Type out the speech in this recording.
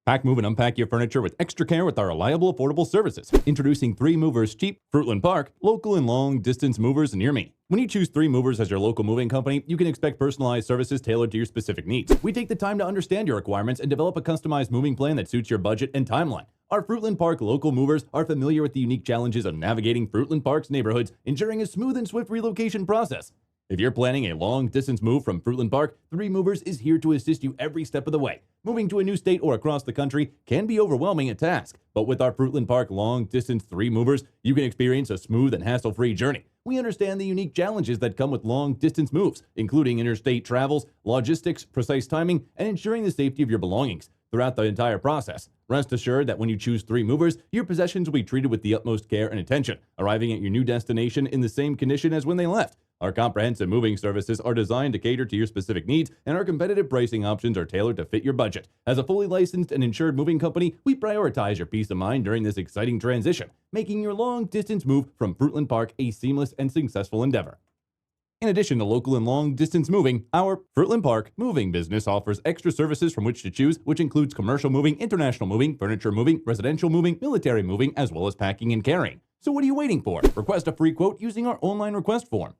Pack, move, and unpack your furniture with extra care with our reliable, affordable services. Introducing 3 Movers Cheap, Fruitland Park, local and long-distance movers near me. When you choose 3 Movers as your local moving company, you can expect personalized services tailored to your specific needs. We take the time to understand your requirements and develop a customized moving plan that suits your budget and timeline. Our Fruitland Park local movers are familiar with the unique challenges of navigating Fruitland Park's neighborhoods, ensuring a smooth and swift relocation process. If you're planning a long-distance move from Fruitland Park, 3 Movers is here to assist you every step of the way. Moving to a new state or across the country can be overwhelming at task, but with our Fruitland Park long-distance 3 Movers, you can experience a smooth and hassle-free journey. We understand the unique challenges that come with long-distance moves, including interstate travels, logistics, precise timing, and ensuring the safety of your belongings throughout the entire process. Rest assured that when you choose 3 Movers, your possessions will be treated with the utmost care and attention, arriving at your new destination in the same condition as when they left. Our comprehensive moving services are designed to cater to your specific needs, and our competitive pricing options are tailored to fit your budget. As a fully licensed and insured moving company, we prioritize your peace of mind during this exciting transition, making your long-distance move from Fruitland Park a seamless and successful endeavor. In addition to local and long-distance moving, our Fruitland Park moving business offers extra services from which to choose, which includes commercial moving, international moving, furniture moving, residential moving, military moving, as well as packing and carrying. So what are you waiting for? Request a free quote using our online request form.